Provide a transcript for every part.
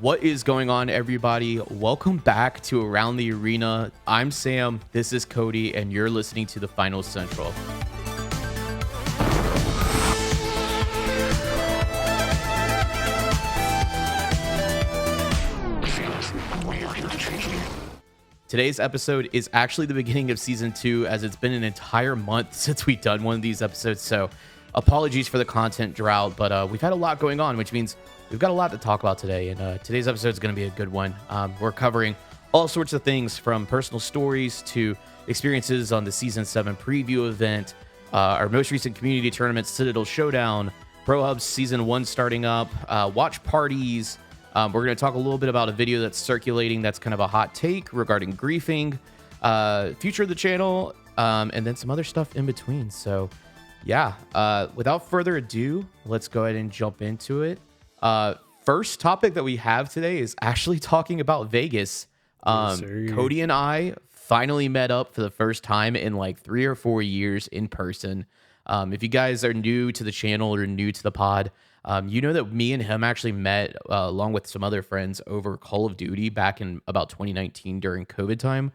What is going on, everybody? Welcome back to Around the Arena. I'm Sam, this is Cody, and you're listening to the Final Central. Today's episode is actually the beginning of Season 2, as it's been an entire month since we've done one of these episodes, so apologies for the content drought, but we've had a lot going on, which means we've got a lot to talk about today, and today's episode is going to be a good one. We're covering all sorts of things, from personal stories to experiences on the Season 7 preview event, our most recent community tournament, Citadel Showdown, ProHubs Season 1 starting up, watch parties. We're going to talk a little bit about a video that's circulating that's kind of a hot take regarding griefing, future of the channel, and then some other stuff in between. So, yeah, without further ado, let's go ahead and jump into it. First topic that we have today is actually talking about Vegas. Cody and I finally met up for the first time in like 3 or 4 years in person. If you guys are new to the channel or new to the pod, you know that me and him actually met along with some other friends over Call of Duty back in about 2019 during COVID time.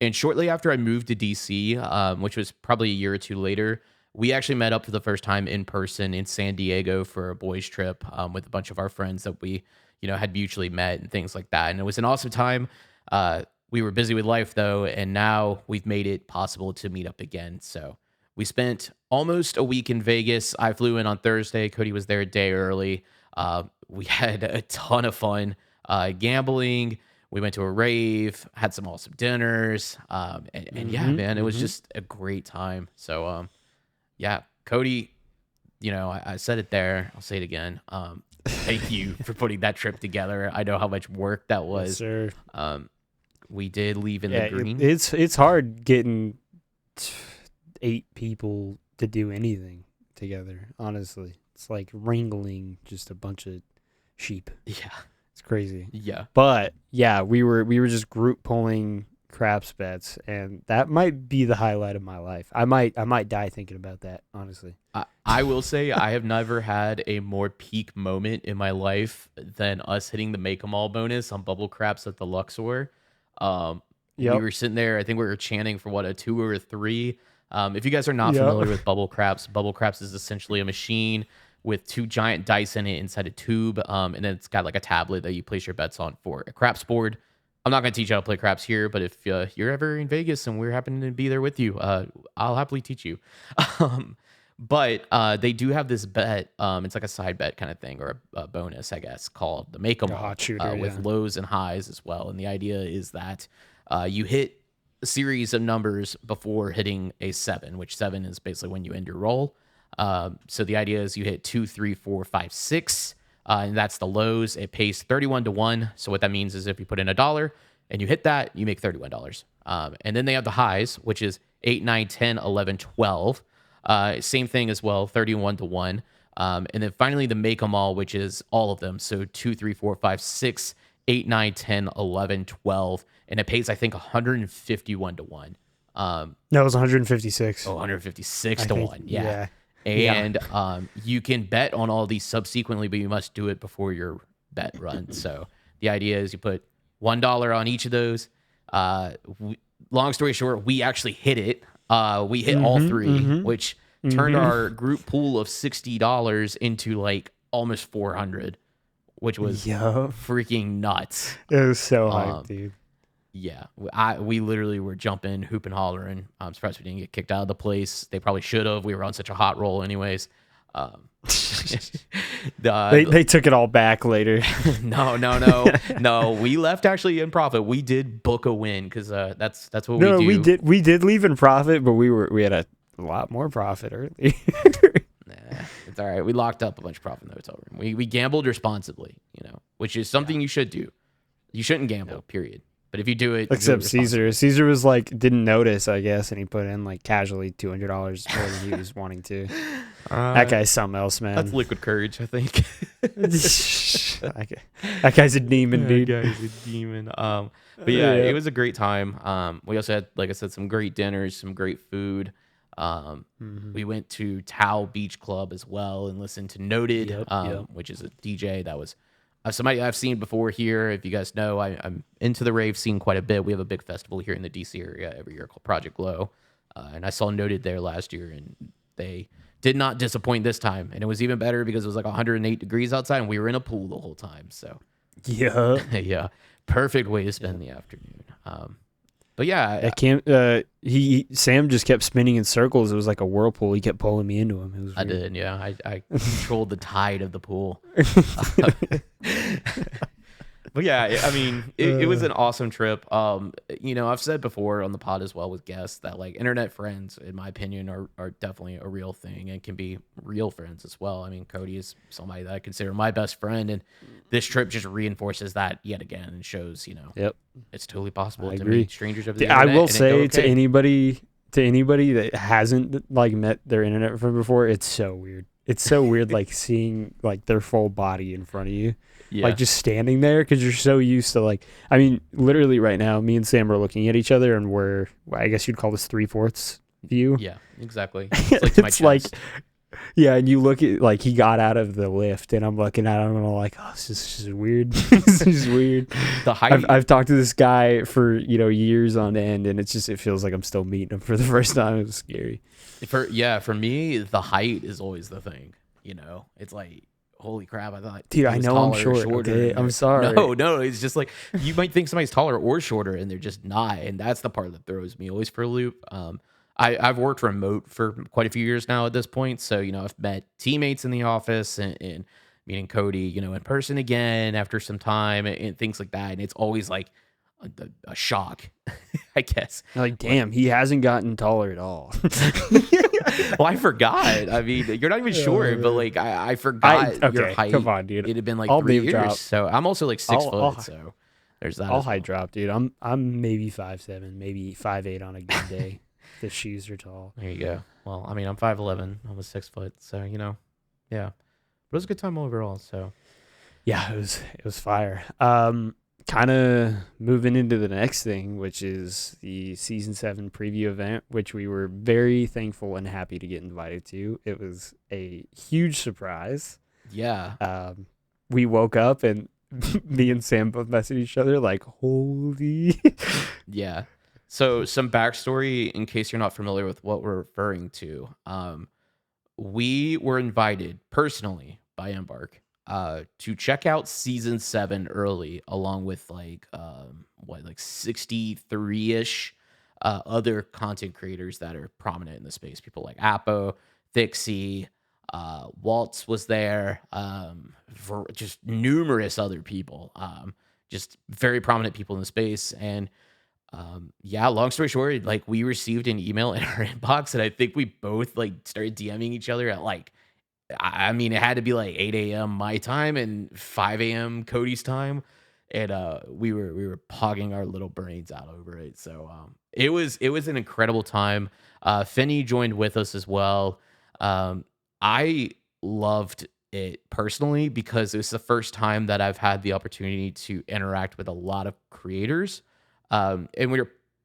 And shortly after I moved to DC, which was probably a year or two later, we actually met up for the first time in person in San Diego for a boys trip with a bunch of our friends that we, had mutually met and things like that. And it was an awesome time. We were busy with life though, and now we've made it possible to meet up again. So we spent almost a week in Vegas. I flew in on Thursday. Cody was there a day early. We had a ton of fun gambling. We went to a rave, had some awesome dinners. And yeah, man, it was just a great time. So, yeah, Cody, I said it there. I'll say it again. Thank you for putting that trip together. I know how much work that was. Yes, sir. We did leave in the green. It's hard getting 8 people to do anything together, honestly. It's like wrangling just a bunch of sheep. Yeah. It's crazy. Yeah. But yeah, we were just group pulling craps bets, and that might be the highlight of my life. I might die thinking about that, honestly. I will say I have never had a more peak moment in my life than us hitting the Make 'em All bonus on Bubble Craps at the Luxor. We were sitting there, I think we were chanting for a 2 or a 3. If you guys are not familiar with Bubble Craps is essentially a machine with 2 giant dice in it inside a tube, and then it's got like a tablet that you place your bets on for a craps board. I'm not going to teach you how to play craps here, but if you're ever in Vegas and we're happening to be there with you, I'll happily teach you. But they do have this bet. It's like a side bet kind of thing, or a bonus, I guess, called the Make 'em All, with lows and highs as well. And the idea is that you hit a series of numbers before hitting a 7, which 7 is basically when you end your roll. So the idea is you hit 2, 3, 4, 5, 6. And that's the lows. It pays 31 to 1. So what that means is if you put in $1 and you hit that, you make $31. And then they have the highs, which is 8, 9, 10, 11, 12. Same thing as well, 31 to 1. And then finally the Make 'em All, which is all of them. So 2, 3, 4, 5, 6, 8, 9, 10, 11, 12. And it pays, I think, 151 to 1. No, it was 156. Oh, 156 to 1. Yeah. And you can bet on all these subsequently, but you must do it before your bet run. So the idea is you put $1 on each of those. Long story short, we actually hit it. We hit all 3, which turned our group pool of $60 into like almost 400, which was freaking nuts. It was so hype, dude. Yeah, we literally were jumping, hooping, hollering. I'm surprised we didn't get kicked out of the place. They probably should have. We were on such a hot roll anyways. They took it all back later. No. We left actually in profit. We did book a win because that's what we do. We did leave in profit, but we had a lot more profit early. Nah, it's all right. We locked up a bunch of profit in the hotel room. We gambled responsibly, which is something you should do. You shouldn't gamble, period. But if you do it, except Caesar. Caesar was like, didn't notice, I guess, and he put in like casually $200 more than he was wanting to. That guy's something else, man. That's liquid courage, I think. That guy's a demon, dude. That guy's a demon. But yeah, it was a great time. We also had, like I said, some great dinners, some great food. We went to Tao Beach Club as well and listened to Noted, which is a DJ that was somebody I've seen before here. If you guys know, I'm into the rave scene quite a bit. We have a big festival here in the DC area every year called Project Glow. And I saw Noted there last year, and they did not disappoint this time. And it was even better because it was like 108 degrees outside, and we were in a pool the whole time. So, Yeah. yeah, perfect way to spend the afternoon. But yeah, I can't. Sam just kept spinning in circles. It was like a whirlpool. He kept pulling me into him. It was I weird. did. Yeah, I controlled the tide of the pool. But yeah, I mean, it was an awesome trip. I've said before on the pod as well with guests that like internet friends, in my opinion, are definitely a real thing and can be real friends as well. I mean, Cody is somebody that I consider my best friend, and this trip just reinforces that yet again and shows, Yep, it's totally possible I to agree. meet strangers over the I internet. will and it go say okay. to anybody that hasn't like met their internet friend before, it's so weird. It's so weird, like seeing like their full body in front of you. Yeah, Like just standing there because you're so used to like, I mean, literally right now, me and Sam are looking at each other and we're, I guess you'd call this 3/4 view. yeah, exactly. It's like to my It's like, chest. yeah, and you look at like he got out of the lift and I'm looking at him and I'm like, oh, this is weird. This is weird. The height. I've talked to this guy for years on end and it feels like I'm still meeting him for the first time. It was scary. For me, the height is always the thing. It's like, holy crap! I thought, Dude, he I was know I'm taller or short. shorter, Okay, and I'm they're- sorry. No, it's just like you might think somebody's taller or shorter, and they're just not, and that's the part that throws me always for a loop. I've worked remote for quite a few years now at this point, so I've met teammates in the office and meeting Cody, in person again after some time and things like that, and it's always like a shock, I guess. Like, damn, he hasn't gotten taller at all. Well, I forgot. I mean, you're not even short, but like I forgot your okay, height. come on, dude. It had been like I'll 3 name years. drop. So I'm also like 6 I'll- foot. I'll- So there's that. I'll as height well. drop, dude. I'm maybe 5'7", maybe 5'8" on a good day. The shoes are tall. There you go. Well, I mean, I'm 5'11", almost 6 foot. So yeah, but it was a good time overall. So Yeah, it was fire. Kind of moving into the next thing, which is the season 7 preview event, which we were very thankful and happy to get invited to. It was a huge surprise. yeah, We woke up and me and Sam both messaged each other like, holy. yeah. So some backstory in case you're not familiar with what we're referring to. We were invited personally by Embark to check out season 7 early, along with like 63-ish other content creators that are prominent in the space. People like Appo, Thixie, Waltz was there, for just numerous other people, just very prominent people in the space. And long story short, like we received an email in our inbox, and I think we both like started DMing each other at like, I mean, it had to be like 8 a.m. my time and 5 a.m. Cody's time, and we were pogging our little brains out over it. So it was an incredible time. Finney joined with us as well. I loved it personally because it was the first time that I've had the opportunity to interact with a lot of creators. And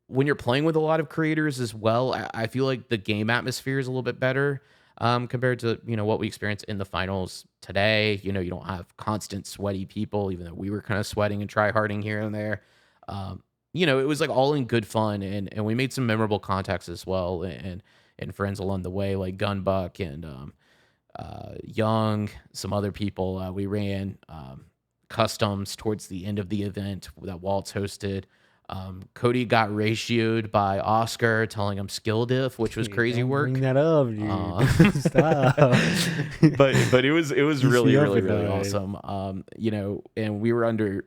when you're playing with a lot of creators as well, I feel like the game atmosphere is a little bit better compared to what we experienced in the finals today. You don't have constant sweaty people, even though we were kind of sweating and tryharding here and there. It was like all in good fun, and we made some memorable contacts as well, and friends along the way, like Gunbuck and Young, some other people. We ran customs towards the end of the event that Waltz hosted. Cody got ratioed by Oscar, telling him skill diff, which was Dude, crazy don't work. Bring that up, dude. Stop. But it was really see really really overtime. awesome. And we were under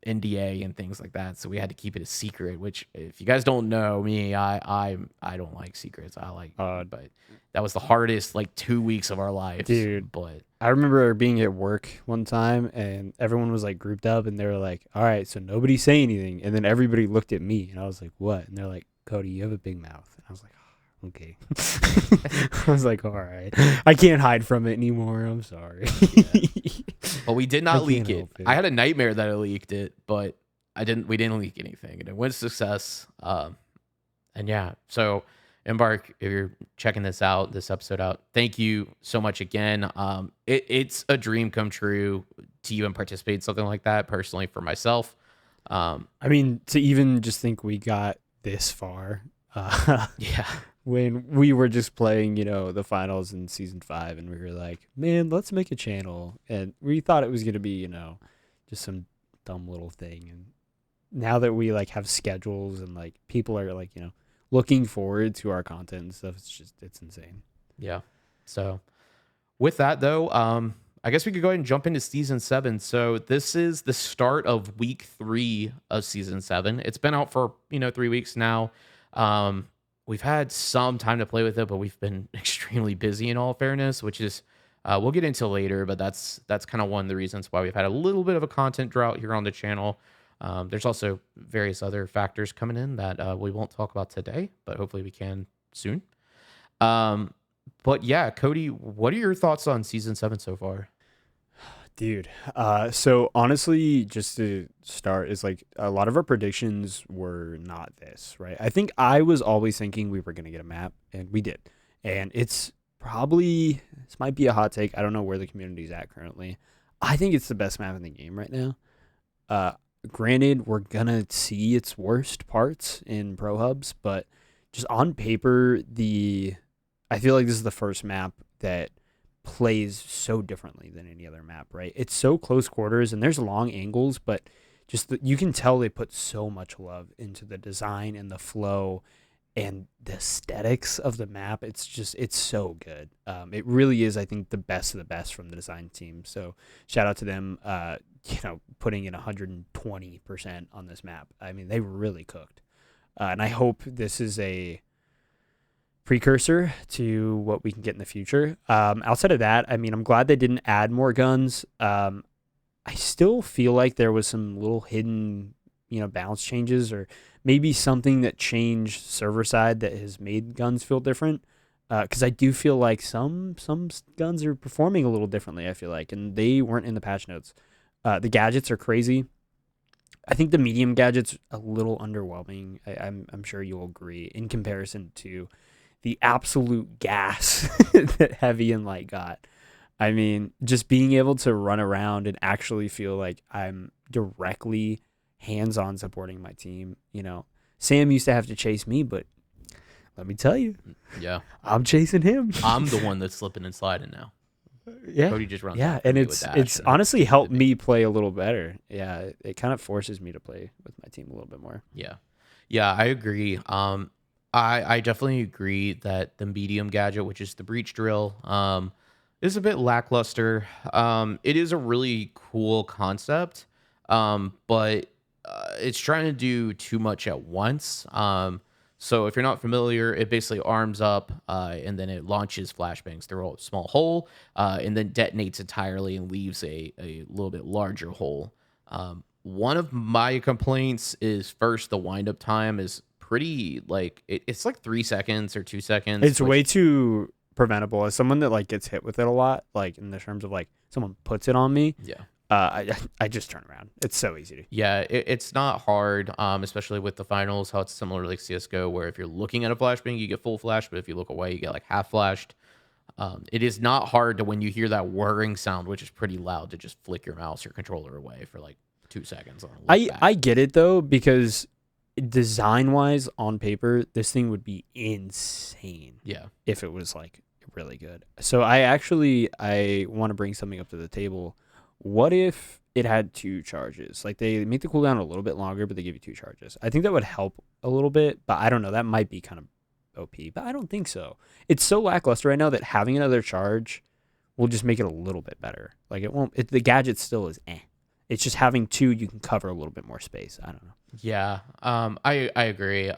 NDA and things like that, so we had to keep it a secret. Which, if you guys don't know me, I don't like secrets. I like, but that was the hardest like 2 weeks of our lives, Dude. But I remember being at work one time and everyone was like grouped up and they were like, all right, so nobody say anything. And then everybody looked at me and I was like, what? And they're like, Cody, you have a big mouth. And I was like, oh, okay. I was like, all right. I can't hide from it anymore. I'm sorry. But we did I not can't leak it. help it. I had a nightmare that I leaked it, but we didn't leak anything. And it went a success. And yeah, so Embark, if you're checking this episode out, thank you so much again. It's a dream come true to even participate in something like that personally for myself. I mean, to even just think we got this far, Yeah. when we were just playing, the finals in season 5, and we were like, man, let's make a channel, and we thought it was gonna be, just some dumb little thing, and now that we like have schedules and like people are like, looking forward to our content and stuff, it's insane. Yeah. So with that though, I guess we could go ahead and jump into season 7. So this is the start of week 3 of season 7. It's been out for 3 weeks now. We've had some time to play with it, but we've been extremely busy in all fairness, which is we'll get into later, but that's kind of one of the reasons why we've had a little bit of a content drought here on the channel. There's also various other factors coming in that we won't talk about today, but hopefully we can soon. But yeah, Cody, what are your thoughts on season 7 so far? Dude, so honestly, just to start, is like a lot of our predictions were not this, right? I think I was always thinking we were going to get a map, and we did. And it's probably, this might be a hot take. I don't know where the community's at currently. I think it's the best map in the game right now. Granted, we're going to see its worst parts in ProHubs, but just on paper, I feel like this is the first map that plays so differently than any other map, right? It's so close quarters and there's long angles, but just you can tell they put so much love into the design and the flow and the aesthetics of the map. It's so good. It really is, I think, the best of the best from the design team. So shout out to them, putting in 120% on this map. I mean, they really cooked. And I hope this is a precursor to what we can get in the future. Outside of that, I mean, I'm glad they didn't add more guns. I still feel like there was some little hidden, balance changes, or maybe something that changed server side that has made guns feel different. Because I do feel like some guns are performing a little differently, I feel like, and they weren't in the patch notes. The gadgets are crazy. I think the medium gadget's a little underwhelming. I'm sure you'll agree in comparison to the absolute gas that Heavy and Light got. I mean, just being able to run around and actually feel like I'm directly hands-on supporting my team. Sam used to have to chase me, but let me tell you, yeah, I'm chasing him. I'm the one that's slipping and sliding now. Yeah, Cody just runs. Yeah, and it's honestly helped me play a little better. Yeah, it kind of forces me to play with my team a little bit more. Yeah, I agree. I definitely agree that the medium gadget, which is the breach drill, is a bit lackluster. It is a really cool concept, but it's trying to do too much at once. So if you're not familiar, it basically arms up and then it launches flashbangs through a small hole and then detonates entirely and leaves a little bit larger hole. One of my complaints is, first, the windup time is pretty, like, it's like 3 seconds or 2 seconds. It's way too preventable. As someone that like gets hit with it a lot, like in the terms of like someone puts it on me, I just turn around. It's so easy to. Yeah, it's not hard, especially with the finals, how it's similar to like CSGO, where if you're looking at a flashbang, you get full flash, but if you look away, you get like half flashed. It is not hard to, when you hear that whirring sound, which is pretty loud, to just flick your mouse or controller away for like 2 seconds. I get it though, because design wise on paper, this thing would be insane. Yeah. If it was like really good. So I want to bring something up to the table. What if it had 2 charges? Like, they make the cooldown a little bit longer, but they give you 2 charges. I think that would help a little bit, but I don't know. That might be kind of OP, but I don't think so. It's so lackluster right now that having another charge will just make it a little bit better. Like, it won't. The gadget still is eh. It's just having 2, you can cover a little bit more space. I don't know. Yeah, I agree.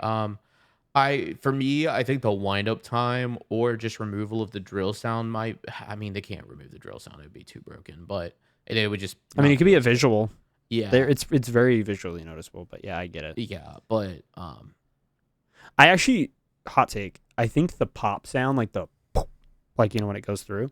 For me, I think the windup time or just removal of the drill sound might. I mean, they can't remove the drill sound; it'd be too broken. But it would just. I mean, it could be a visual. Yeah, it's very visually noticeable. But yeah, I get it. Yeah, but I actually, hot take, I think the pop sound, like the, like, when it goes through,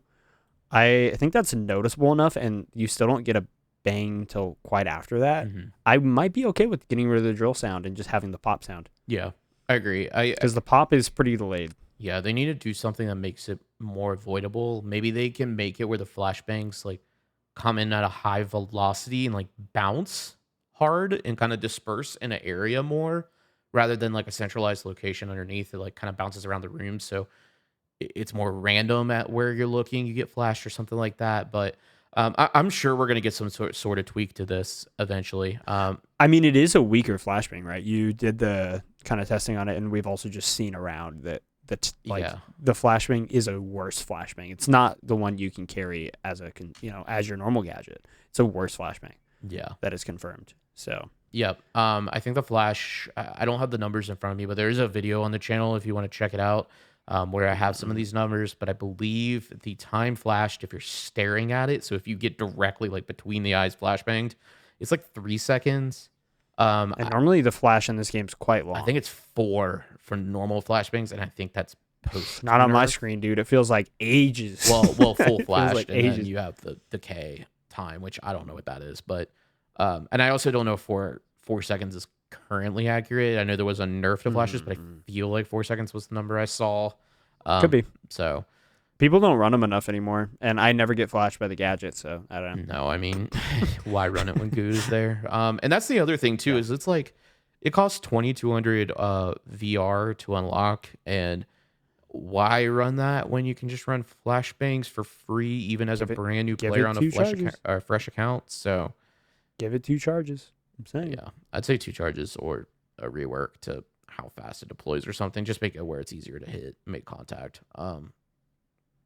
I think that's noticeable enough, and you still don't get a bang till quite after that. I might be okay with getting rid of the drill sound and just having the pop sound. Yeah. I agree. because the pop is pretty delayed. Yeah, they need to do something that makes it more avoidable. Maybe they can make it where the flashbangs like come in at a high velocity and like bounce hard and kind of disperse in an area more rather than like a centralized location underneath. It like kind of bounces around the room. So it's more random at where you're looking. You get flashed or something like that. But I'm sure we're going to get some sort of tweak to this eventually. I mean, it is a weaker flashbang, right? You did the kind of testing on it, and we've also just seen around that Yeah. the flashbang is a worse flashbang. It's not the one you can carry as as your normal gadget. It's a worse flashbang. Yeah. That is confirmed. So Yep. I think the flash, I don't have the numbers in front of me, but there is a video on the channel if you want to check it out, where I have some of these numbers. But I believe the time flashed, if you're staring at it, so if you get directly like between the eyes flashbanged, it's like 3 seconds. and normally the flash in this game is quite long. I think it's 4 for normal flashbangs, and I think that's post. Not on my nerf. screen, dude. It feels like ages. Well, full It feels flash, like and then ages. you have the decay time, which I don't know what that is, but and I also don't know if 4 seconds is currently accurate. I know there was a nerf to flashes, but I feel like 4 seconds was the number I saw. Could be. So People don't run them enough anymore, and I never get flashed by the gadget, so I don't know. no, I mean, why run it when Good is there? And that's the other thing too, is it's like it costs 2,200 VR to unlock, and why run that when you can just run flashbangs for free, even as a brand new give player it on a 2 charges. fresh account? So Give it 2 charges. I'm saying. yeah, I'd say 2 charges or a rework to how fast it deploys or something. Just make it where it's easier to hit, make contact.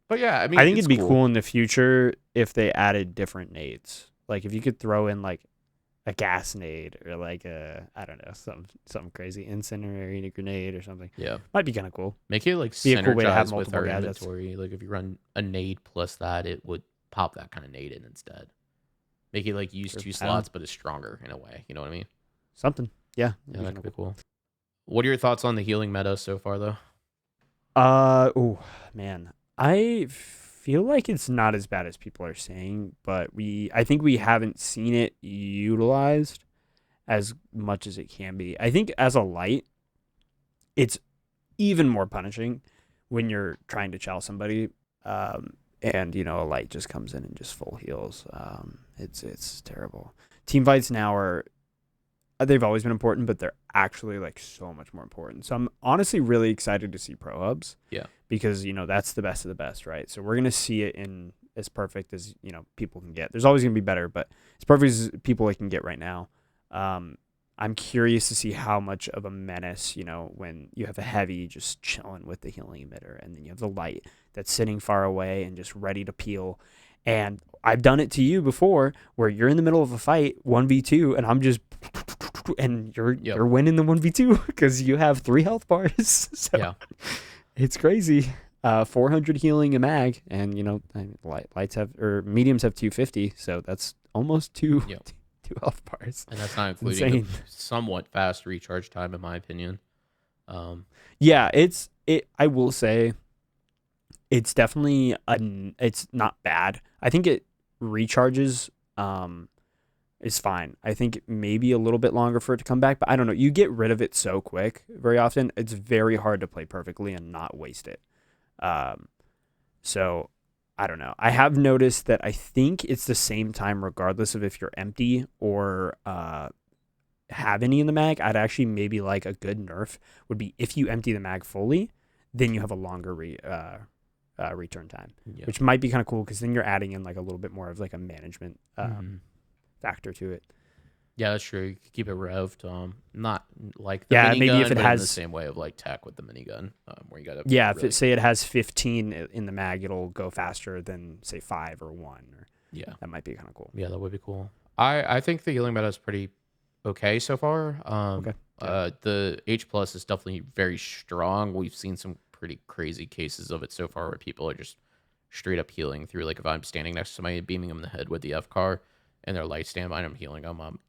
But yeah, I mean, I think it's it'd be cool in the future if they added different nades. Like if you could throw in like a gas nade or like I don't know, something crazy, incendiary grenade or something. Yeah, Might be kind of cool. make it like Be a cool way to have synergize with multiple our gadgets. inventory. Like if you run a nade plus that, it would pop that kind of nade in instead. Make it like use Sure. 2 I don't slots, but it's stronger in a way. You know what I mean? Something. Yeah. Yeah, that could be cool. What are your thoughts on the healing meta so far, though? Oh man, I feel like it's not as bad as people are saying, but I think we haven't seen it utilized as much as it can be. I think as a light, it's even more punishing when you're trying to chow somebody, and a light just comes in and just full heals. It's terrible. Team fights now are. They've always been important, but they're actually like so much more important. So I'm honestly really excited to see ProHubs. Yeah. Because, that's the best of the best, right? So we're going to see it in as perfect as, people can get. There's always going to be better, but as perfect as people can get right now. I'm curious to see how much of a menace, when you have a heavy just chilling with the healing emitter, and then you have the light that's sitting far away and just ready to peel. And I've done it to you before where you're in the middle of a fight, 1v2, and I'm just and you're winning the 1v2 because you have 3 health bars. So Yeah. it's crazy. 400 healing a mag, and lights have, or mediums have 250, so that's almost two health bars. And that's not including the somewhat fast recharge time, in my opinion. Yeah, I will say it's definitely it's not bad. I think it recharges is fine. I think maybe a little bit longer for it to come back, but I don't know. You get rid of it so quick very often. It's very hard to play perfectly and not waste it. So I don't know. I have noticed that I think it's the same time regardless of if you're empty or have any in the mag. I'd actually maybe like a good nerf would be if you empty the mag fully, then you have a longer return time, which might be kind of cool because then you're adding in like a little bit more of like a management factor to it. Yeah, that's true. You could keep it revved. Not like the maybe minigun, if it but has in the same way of like tech with the minigun, where you got to if it say it has 15 in the mag, it'll go faster than say 5 or 1. Or that might be kind of cool. Yeah, that would be cool. I think the healing meta is pretty okay so far. Okay. The H plus is definitely very strong. We've seen some pretty crazy cases of it so far where people are just straight up healing through. Like if I'm standing next to somebody, beaming them in the head with the F car, and their light standby, and I'm healing them.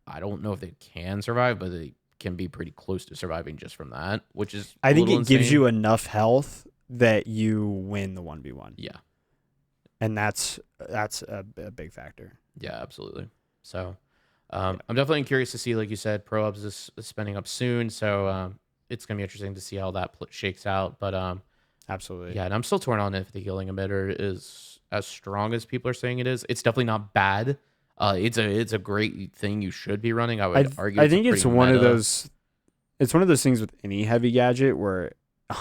I don't know if they can survive, but they can be pretty close to surviving just from that, which is I think it insane. gives you enough health that you win the 1v1. Yeah, and that's a big factor. Yeah, absolutely. So I'm definitely curious to see, like you said, ProHubs is spending up soon. So it's gonna be interesting to see how that shakes out. But Absolutely. yeah, and I'm still torn on if the healing emitter is as strong as people are saying it is. It's definitely not bad. It's a great thing you should be running. I would argue I it's a think it's pretty one of meta. those. It's one of those things with any heavy gadget where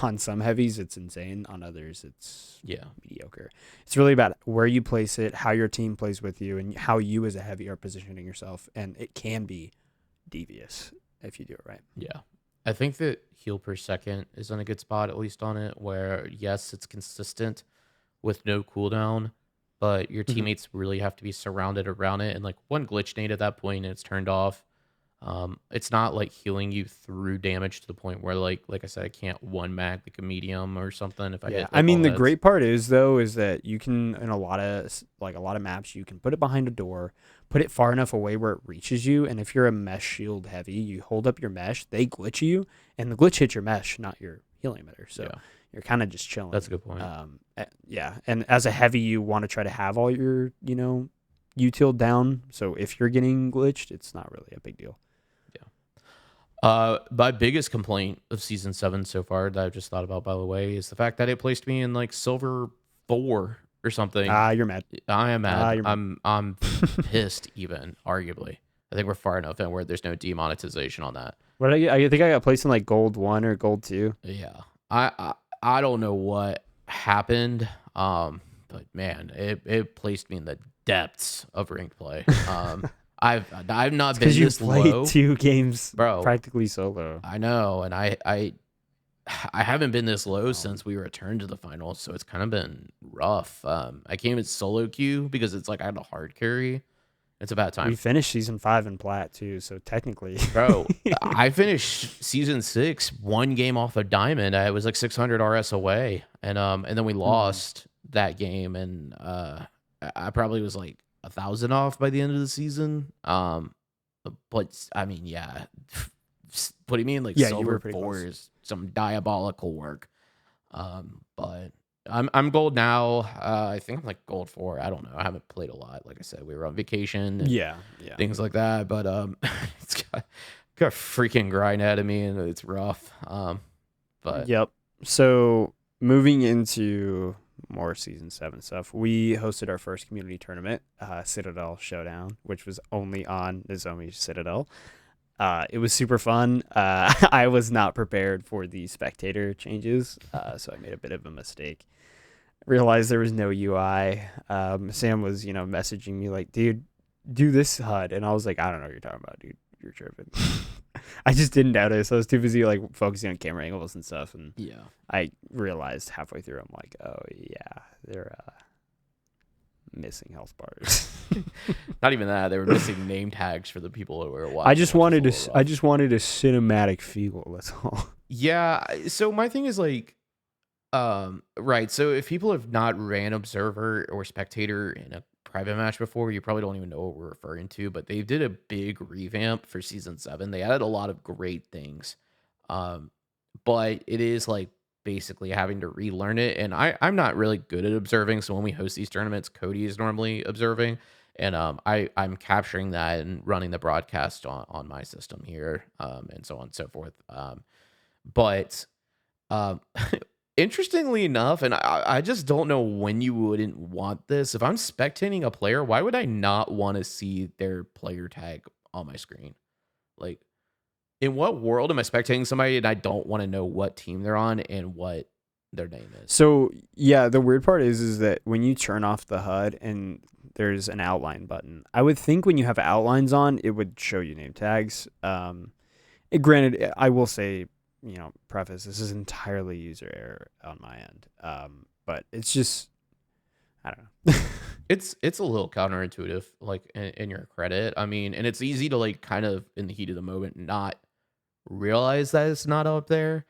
on some heavies it's insane, on others it's Yeah. mediocre. It's really about where you place it, how your team plays with you, and how you as a heavy are positioning yourself. And it can be devious if you do it right. Yeah. I think that heal per second is in a good spot, at least on it, where yes, it's consistent with no cooldown, but your Mm-hmm. teammates really have to be surrounded around it. And like one glitch nade at that point and it's turned off. It's not like healing you through damage to the point where like I said, I can't one mag like a medium or something if I Yeah, hit I like all mean the heads. great part is though is that you can in a lot of maps you can put it behind a door, put it far enough away where it reaches you, and if you're a mesh shield heavy, you hold up your mesh, they glitch you, and the glitch hits your mesh, not your healing emitter. So Yeah, you're kind of just chilling. that's a good point. Yeah, and as a heavy, you want to try to have all your util down. So if you're getting glitched, it's not really a big deal. My biggest complaint of season 7 so far that I've just thought about, by the way, is the fact that it placed me in like silver 4 or something. You're mad. I am mad. You're mad. I'm pissed even, arguably. I think we're far enough in where there's no demonetization on that. What I think I got placed in like gold 1 or gold 2. Yeah. I don't know what happened. But man, it placed me in the depths of ranked play. I've not been Because you this played low, 2 games bro. practically solo. I know, and I haven't been this low since we returned to the finals, so it's kind of been rough. I came in solo queue because it's like I had a hard carry. It's about We time, finished season 5 in plat too, so technically, bro. I finished season 6 one game off a diamond. I was like 600 RS away, and then we lost that game, and I probably was like 1,000 off by the end of the season. But I mean, yeah, putting me in like yeah, you were silver pretty 4 close. is some diabolical work. But I'm gold now. I think I'm like gold 4. I don't know. I haven't played a lot. Like I said, we were on vacation and Yeah. things like that. But it's got a freaking grind out of me, and it's rough. But Yep. So moving into more season 7 stuff, we hosted our first community tournament, Citadel Showdown, which was only on Nozomi Citadel. It was super fun. I was not prepared for the spectator changes, so I made a bit of a mistake. Realized there was no UI. Sam was, messaging me like, dude, do this HUD. And I was like, I don't know what you're talking about, dude. You're tripping. I just didn't notice. I was too busy like focusing on camera angles and stuff. And yeah. I realized halfway through, I'm like, oh, yeah, they're missing health bars. Not even that. They were missing name tags for the people who were watching. I just wanted a cinematic feel. That's all. Yeah. So my thing is like, right. So if people have not ran observer or spectator in a private match before, you probably don't even know what we're referring to. But they did a big revamp for season 7. They added a lot of great things. But it is like basically having to relearn it. And I'm not really good at observing. So when we host these tournaments, Cody is normally observing. And I'm capturing that and running the broadcast on my system here, and so on and so forth. But um, interestingly enough, and I just don't know when you wouldn't want this. If I'm spectating a player, why would I not want to see their player tag on my screen? Like, in what world am I spectating somebody and I don't want to know what team they're on and what their name is? So yeah, the weird part is that when you turn off the HUD and there's an outline button, I would think when you have outlines on, it would show you name tags. Granted, I will say, preface, this is entirely user error on my end. But it's just, I don't know. It's a little counterintuitive, like in your credit. I mean, and it's easy to like kind of in the heat of the moment not realize that it's not up there.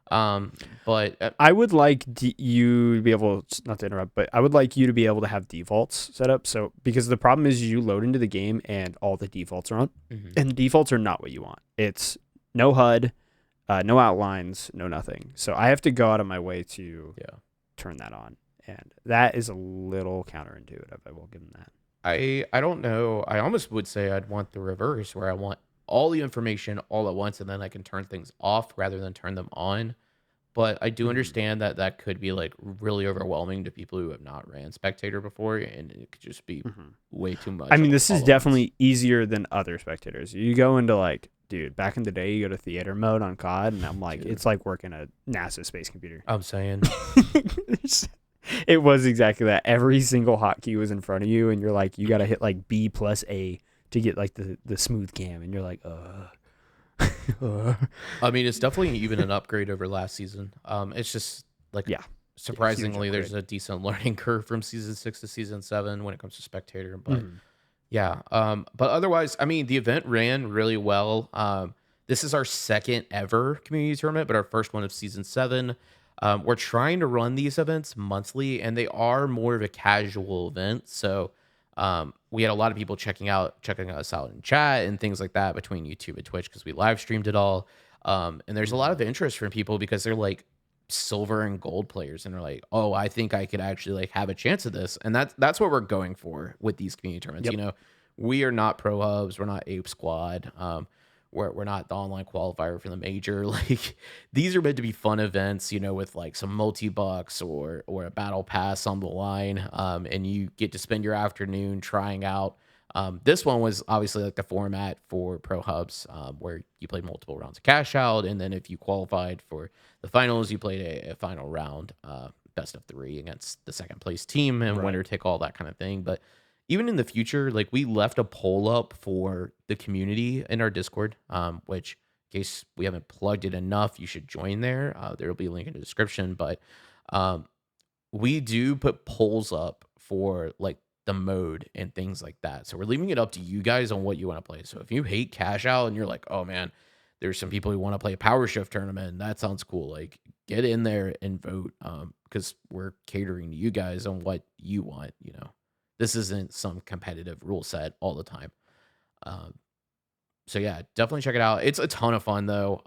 But I would like you to be able, not to interrupt, but I would like you to be able to have defaults set up. So, because the problem is you load into the game and all the defaults are on, and the defaults are not what you want. It's no HUD, no outlines, no nothing. So I have to go out of my way to turn that on. And that is a little counterintuitive. I will give them that. I don't know. I almost would say I'd want the reverse, where I want all the information all at once, and then I can turn things off rather than turn them on. But I do Mhm. understand that that could be like really overwhelming to people who have not ran spectator before, and it could just be Mhm. way too I much mean, this is all at once. definitely easier than other spectators. You go into like, dude, back in the day, you go to theater mode on COD, and I'm like, Dude, it's like working a NASA space computer. I'm saying, It was exactly that. Every single hotkey was in front of you, and you're like, you got to hit like B plus A to get like the smooth cam, and you're like, I mean, it's definitely even an upgrade over last season. It's just like yeah, yeah, huge surprisingly, there's upgrade. a decent learning curve from season 6 to season 7 when it comes to spectator. But Mhm. yeah, but otherwise, I mean, the event ran really well. This is our second ever community tournament, but our first one of season 7. We're trying to run these events monthly, and they are more of a casual event. So we had a lot of people checking us out in chat and things like that between YouTube and Twitch because we live streamed it all. And there's a lot Mhm. of interest from people because they're like silver and gold players, and they're like, oh, I think I could actually like have a chance at this. And that's what we're going for with these community tournaments. Yep. We are not ProHubs, we're not Ape Squad. We're not the online qualifier for the major. Like these are meant to be fun events, with like some multi-bucks or a battle pass on the line. And you get to spend your afternoon trying out. This one was obviously like the format for ProHubs, where you played multiple rounds of cash out, and then if you qualified for the finals, you played a final round, best of 3 against the second place team, and Right. winner take all, that kind of thing. But even in the future, like we left a poll up for the community in our Discord, which in case we haven't plugged it enough, you should join there. There will be a link in the description, but um, we do put polls up for like the mode and things like that. So we're leaving it up to you guys on what you want to play. So if you hate cash out and you're like, oh man, there's some people who want to play a power shift tournament, that sounds cool. Like get in there and vote. Because we're catering to you guys on what you want. This isn't some competitive rule set all the time. Um, so yeah, definitely check it out. It's a ton of fun though.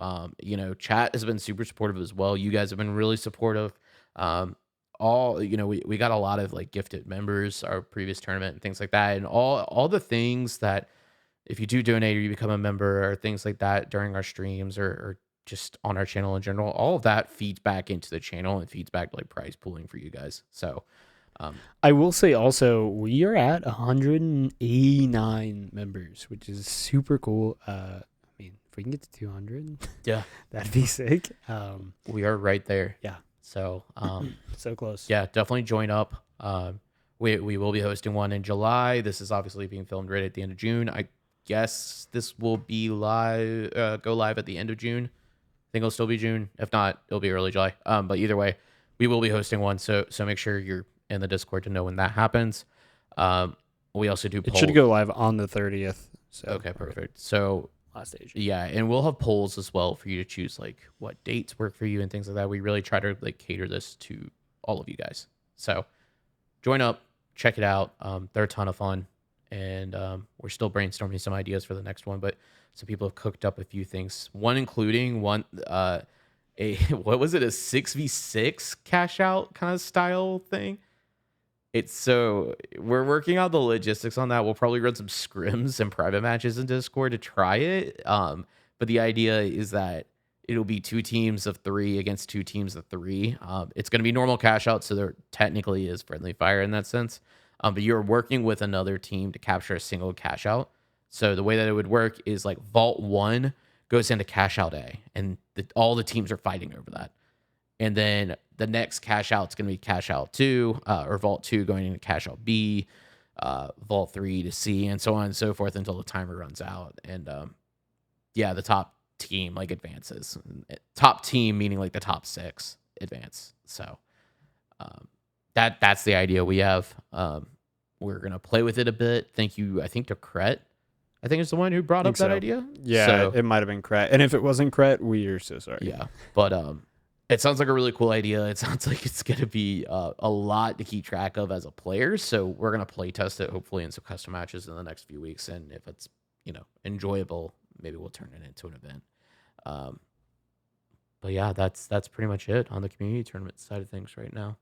Chat has been super supportive as well. You guys have been really supportive. Um, we got a lot of like gifted members our previous tournament and things like that, and all the things that if you do donate or you become a member or things like that during our streams or just on our channel in general, all of that feeds back into the channel and feeds back to like prize pooling for you guys. So um, I will say also, we are at 189 members, which is super cool. I mean, if we can get to 200, yeah, that'd be sick. we are right there. Yeah, So so close. yeah, definitely join up. We will be hosting one in July. This is obviously being filmed right at the end of June. I guess this will be live, go live at the end of June. I think it'll still be June. If not, it'll be early July. But either way, we will be hosting one. So make sure you're in the Discord to know when that happens. We also do It should polls. go live on the 30th. So Okay, perfect. So last stage. yeah, and we'll have polls as well for you to choose like what dates work for you and things like that. We really try to like cater this to all of you guys. So join up, check it out. They're a ton of fun, and we're still brainstorming some ideas for the next one. But some people have cooked up a few things. One including a what was it, a 6v6 cash out kind of style thing. We're working out the logistics on that. We'll probably run some scrims and private matches in Discord to try it. But the idea is that it'll be 2 teams of 3 against 2 teams of 3. It's going to be normal cash out, so there technically is friendly fire in that sense. But you're working with another team to capture a single cash out. So the way that it would work is like Vault 1 goes into cash out A, and all the teams are fighting over that. And then the next cash out is going to be cash out 2, or Vault 2 going into cash out B, Vault 3 to C, and so on and so forth until the timer runs out. And yeah, the top team like advances. Top team meaning like the top 6 advance. So um, that's the idea we have. We're gonna play with it a bit. Thank you, I think, to Cret. I think it's the one who I brought up think that so. idea. Yeah, So it might have been Cret. And if it wasn't Cret, we are so sorry. yeah, but it sounds like a really cool idea. It sounds like it's gonna be a lot to keep track of as a player. So we're gonna play test it hopefully in some custom matches in the next few weeks, and if it's enjoyable, maybe we'll turn it into an event. Um, but yeah, that's pretty much it on the community tournament side of things right now.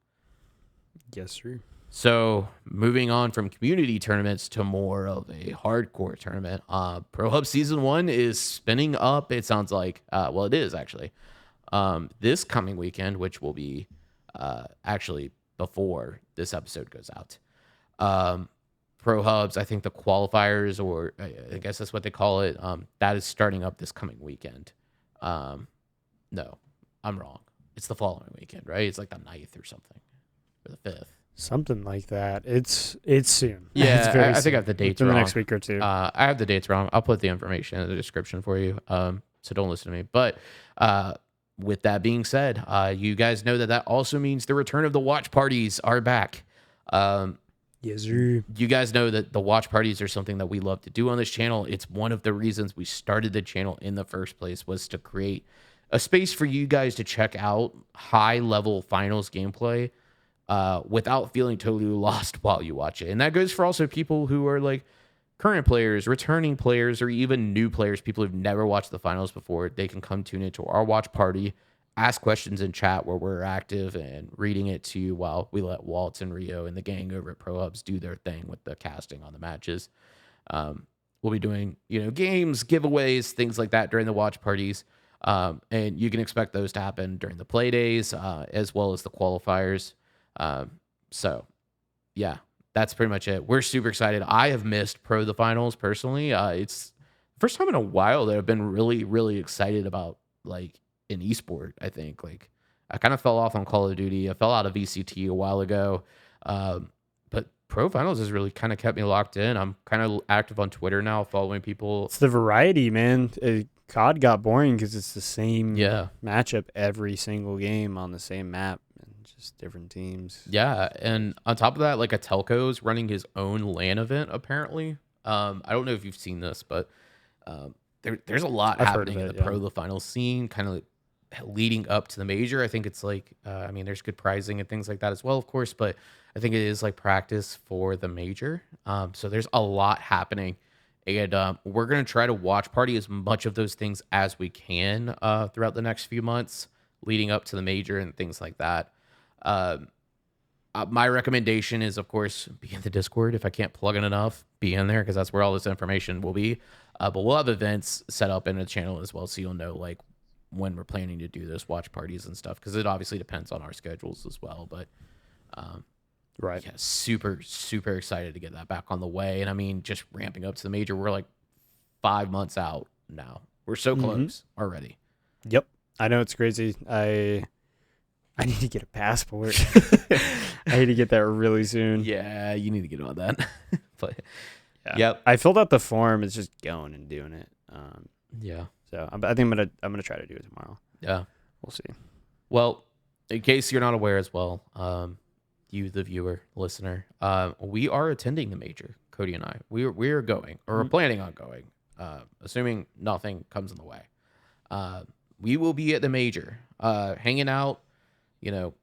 Yes, sir. So moving on from community tournaments to more of a hardcore tournament, ProHub Season 1 is spinning up. It sounds like, well, it is actually. This coming weekend, which will be actually before this episode goes out. ProHubs, I think the qualifiers, or I guess that's what they call it, that is starting up this coming weekend. No, I'm wrong. It's the following weekend, right? It's like the 9th or something, or the 5th. Something like that. It's soon. Yeah, It's very I think I soon. have the dates in wrong. the next week or two. I have the dates wrong. I'll put the information in the description for you. So don't listen to me. But with that being said, you guys know that also means the return of the watch parties are back. Yes, sir. You guys know that the watch parties are something that we love to do on this channel. It's one of the reasons we started the channel in the first place, was to create a space for you guys to check out high-level finals gameplay without feeling totally lost while you watch it. And that goes for also people who are like current players, returning players, or even new players, people who've never watched the finals before. They can come tune into our watch party, ask questions in chat where we're active and reading it to you while we let Waltz and Rio and the gang over at ProHubs do their thing with the casting on the matches. We'll be doing, games, giveaways, things like that during the watch parties. And you can expect those to happen during the play days, as well as the qualifiers. So yeah, that's pretty much it. We're super excited. I have missed the finals personally. It's the first time in a while that I've been really, really excited about like an esport. I think like I kind of fell off on Call of Duty. I fell out of VCT a while ago. But Pro Finals has really kind of kept me locked in. I'm kind of active on Twitter now, following people. It's the variety, man. COD got boring because it's the same matchup every single game on the same map. Just different teams. Yeah, and on top of that, like a telco's running his own LAN event apparently. I don't know if you've seen this, but there's a lot happening in the Pro Finals scene, kind of leading up to the major. I think it's like, there's good prizing and things like that as well, of course, but I think it is like practice for the major. So there's a lot happening, and we're gonna try to watch party as much of those things as we can throughout the next few months leading up to the major and things like that. My recommendation is, of course, be in the Discord. If I can't plug in enough, be in there, because that's where all this information will be. But we'll have events set up in the channel as well, so you'll know like when we're planning to do this watch parties and stuff, because it obviously depends on our schedules as well. But right, yeah, super, super excited to get that back on the way. And just ramping up to the major, we're like 5 months out now. We're so close already. Yep, I know, it's crazy. I need to get a passport. I need to get that really soon. Yeah, you need to get on that. But yeah. Yep, I filled out the form. It's just going and doing it. Yeah. So I think I'm gonna try to do it tomorrow. Yeah, we'll see. Well, in case you're not aware as well, you, the viewer, listener, we are attending the major. Cody and I, we are going, or we're planning on going, assuming nothing comes in the way. We will be at the major, hanging out,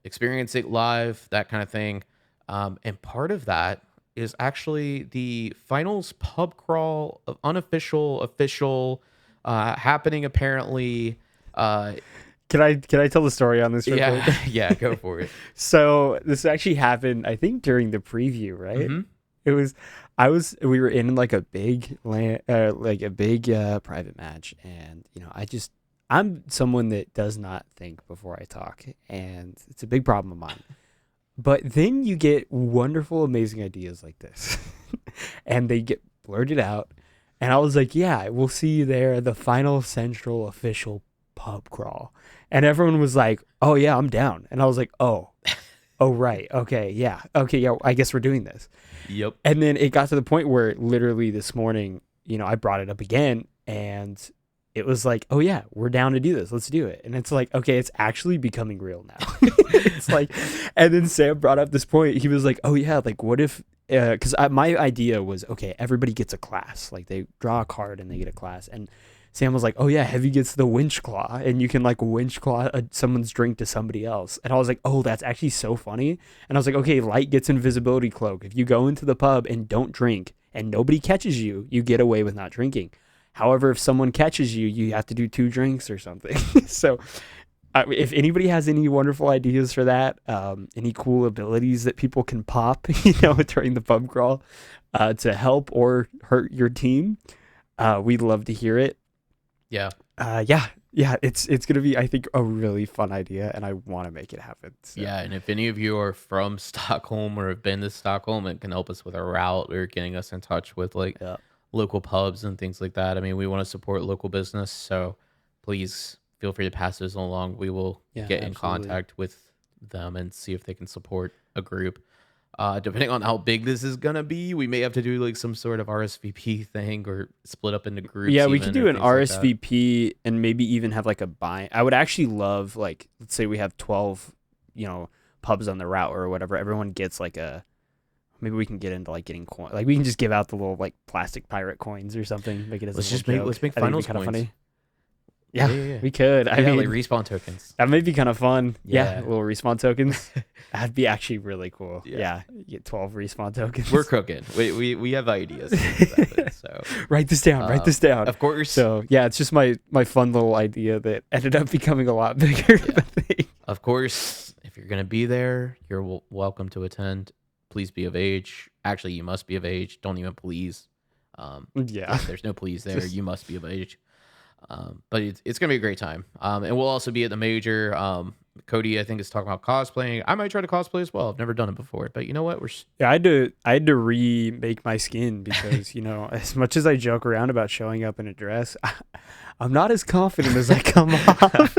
experience it live, that kind of thing. And part of that is actually the finals pub crawl of unofficial, official, happening apparently. Can I tell the story on this real quick? Yeah, go for it. So this actually happened, I think, during the preview, right? Mm-hmm. We were in like a big private match, and I'm someone that does not think before I talk, and it's a big problem of mine. But then you get wonderful, amazing ideas like this, and they get blurted out. And I was like, yeah, we'll see you there, the Final Central official pub crawl. And everyone was like, oh, yeah, I'm down. And I was like, oh, right. Okay, yeah, I guess we're doing this. Yep. And then it got to the point where literally this morning, I brought it up again, and it was like, oh yeah, we're down to do this. Let's do it. And it's like, okay, it's actually becoming real now. It's like, and then Sam brought up this point. He was like, oh yeah, like what if, because my idea was, okay, everybody gets a class. Like they draw a card and they get a class. And Sam was like, oh yeah, Heavy gets the winch claw, and you can like winch claw someone's drink to somebody else. And I was like, oh, that's actually so funny. And I was like, okay, Light gets invisibility cloak. If you go into the pub and don't drink and nobody catches you, you get away with not drinking. However, if someone catches you, you have to do 2 drinks or something. So If anybody has any wonderful ideas for that, any cool abilities that people can pop, during the pub crawl, to help or hurt your team, we'd love to hear it. Yeah. Yeah, it's gonna be, I think, a really fun idea, and I want to make it happen. So. Yeah, and if any of you are from Stockholm or have been to Stockholm and can help us with a route or getting us in touch with Yeah. local pubs and things like that, I mean, we want to support local business, so please feel free to pass those along. We will get in contact with them and see if they can support a group. Depending on how big this is gonna be, we may have to do some sort of RSVP thing or split up into groups. Yeah, we could do an RSVP and maybe even have a buy. I would actually love, let's say we have 12, pubs on the route or whatever. Everyone gets maybe we can get into getting coin. We can just give out the little plastic pirate coins or something. Make it as let's make finals kind of coins. funny. Yeah, we could. I mean, respawn tokens. That may be kind of fun. Yeah, little respawn tokens. That'd be actually really cool. Yeah, you get 12 respawn tokens. We're cooking. We have ideas. So write this down. Write this down. Of course. So yeah, it's just my fun little idea that ended up becoming a lot bigger. Of course, if you're gonna be there, you're welcome to attend. Please be of age. Actually, you must be of age. Don't even please. There's no please there. You must be of age. But it's gonna be a great time. And we'll also be at the major. Cody, I think, is talking about cosplaying. I might try to cosplay as well. I've never done it before, but you know what? I had to remake my skin because as much as I joke around about showing up in a dress, I'm not as confident as I come off.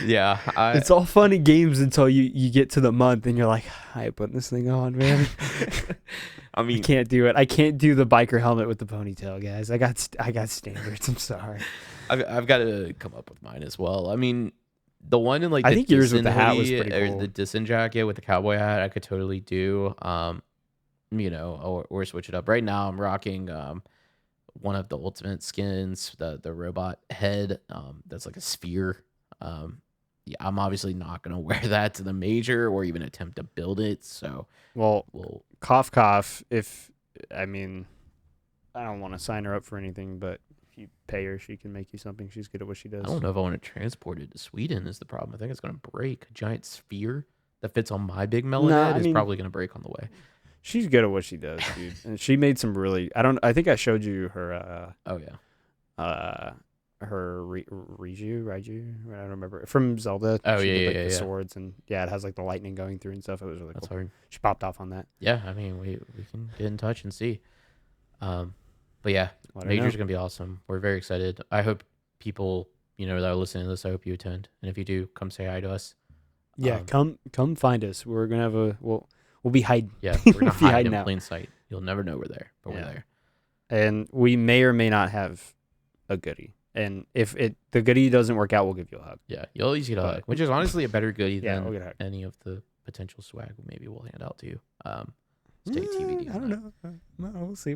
Yeah, it's all fun and games until you get to the month and you're like, I ain't putting this thing on, man. I mean, I can't do it. I can't do the biker helmet with the ponytail, guys. I got standards. I'm sorry. I've got to come up with mine as well. I mean, the one in I think yours with the hat was pretty cool. Or the Dissin jacket with the cowboy hat, I could totally do. Or switch it up. Right now, I'm rocking one of the ultimate skins, the robot head. That's like a sphere. Yeah, I'm obviously not gonna wear that to the major or even attempt to build it. So, we'll cough. I don't want to sign her up for anything, but if you pay her, she can make you something. She's good at what she does. I don't know if I want to transport it to Sweden is the problem. I think it's gonna break. A giant sphere that fits on my big melon head is probably gonna break on the way. She's good at what she does, dude. And she made some really. I think I showed you her. Her Raiju, I don't remember, from Zelda. She did, the swords, and it has the lightning going through and stuff. It was really That's cool. hard. She popped off on that. Yeah, I mean we can get in touch and see. But yeah, major's gonna be awesome. We're very excited. I hope people that are listening to this, I hope you attend, and if you do, come say hi to us. Yeah, come find us. We're gonna have we'll be hiding. Yeah, we're gonna hide in plain sight. You'll never know we're there, but we're there. And we may or may not have a goodie. And if the goodie doesn't work out, we'll give you a hug. Yeah, you'll always get a hug, which is honestly a better goodie than we'll get a hug. Any of the potential swag maybe we'll hand out to you. Stay TBD. I don't know. No, we'll see.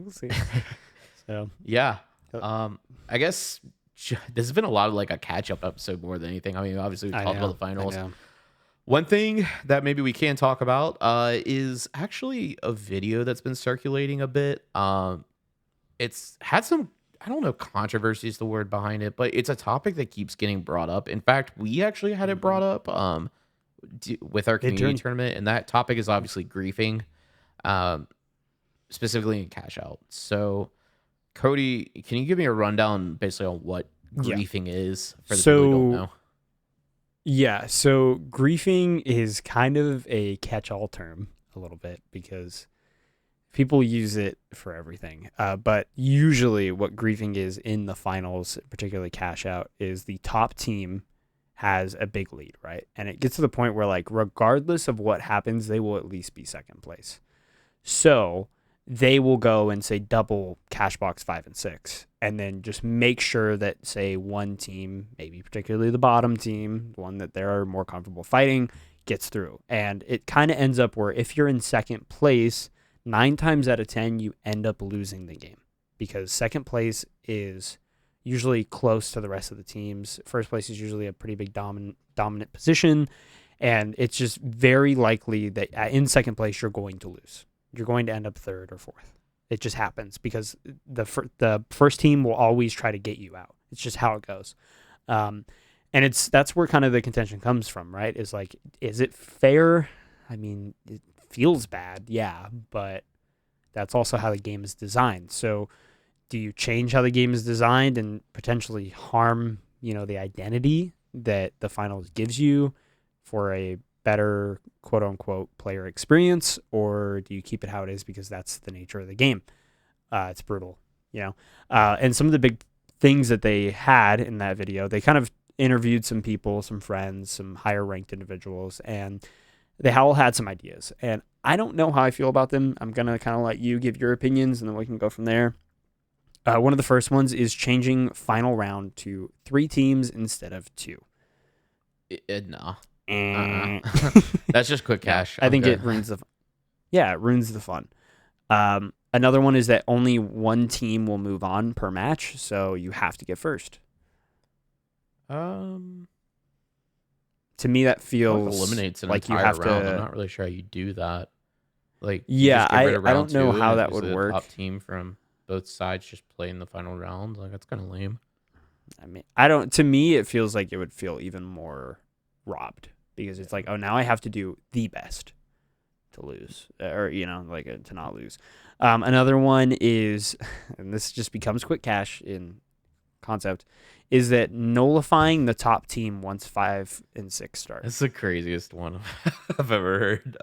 So yeah, I guess this has been a lot of a catch-up episode more than anything. I mean, obviously we talked about the finals. One thing that maybe we can talk about is actually a video that's been circulating a bit. It's had some, I don't know, controversy is the word behind it, but it's a topic that keeps getting brought up. In fact, we actually had it brought up with our community tournament, and that topic is obviously griefing, specifically in cash out. So, Cody, can you give me a rundown basically on what griefing is for the people who don't know? Yeah, so griefing is kind of a catch-all term a little bit because people use it for everything. But usually what griefing is in the finals, particularly cash out, is the top team has a big lead, right? And it gets to the point where regardless of what happens, they will at least be second place. So they will go and say double cash box 5 and 6 and then just make sure that, say, one team, maybe particularly the bottom team, one that they're more comfortable fighting, gets through. And it kind of ends up where if you're in second place, 9 times out of 10, you end up losing the game because second place is usually close to the rest of the teams. First place is usually a pretty big dominant position, and it's just very likely that in second place, you're going to lose. You're going to end up third or fourth. It just happens because the first team will always try to get you out. It's just how it goes. And And that's where kind of the contention comes from, right? Is like, is it fair? I mean, it feels bad, yeah, but that's also how the game is designed. So do you change how the game is designed and potentially harm, the identity that the finals gives you for a better quote unquote player experience, or do you keep it how it is because that's the nature of the game? It's brutal, and some of the big things that they had in that video, they kind of interviewed some people, some friends, some higher ranked individuals, and they all had some ideas. And I don't know how I feel about them. I'm going to kind of let you give your opinions and then we can go from there. One of the first ones is changing final round to 3 teams instead of 2. No. That's just quick cash. I think it ruins the fun. Another one is that only one team will move on per match, so you have to get first. To me, that feels eliminates an like you entire have round. to. I'm not really sure how you do that. Like, Yeah, just get rid of I round don't know 2 how and that just would the work. Top team from both sides just play in the final round. Like, that's kind of lame. I mean, I don't. To me, it feels like it would feel even more robbed because it's like, oh, now I have to do the best to lose, or to not lose. Another one is, and this just becomes quick cash in concept, is that nullifying the top team once 5 and 6 start. That's the craziest one I've ever heard.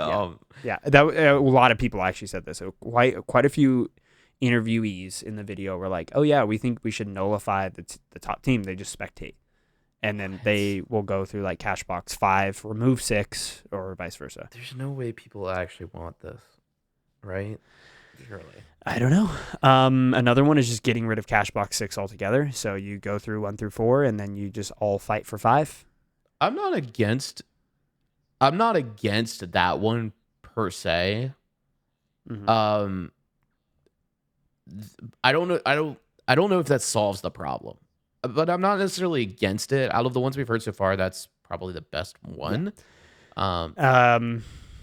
Yeah, that a lot of people actually said this. So quite a few interviewees in the video were like, "Oh yeah, we think we should nullify the top team. They just spectate, and then they will go through like cash box 5, remove 6, or vice versa." There's no way people actually want this, right? Surely. I don't know. Another one is just getting rid of cash box 6 altogether. So you go through 1 through 4, and then you just all fight for 5. I'm not against that one per se. Mm-hmm. I don't know if that solves the problem, but I'm not necessarily against it. Out of the ones we've heard so far, that's probably the best one. Yeah.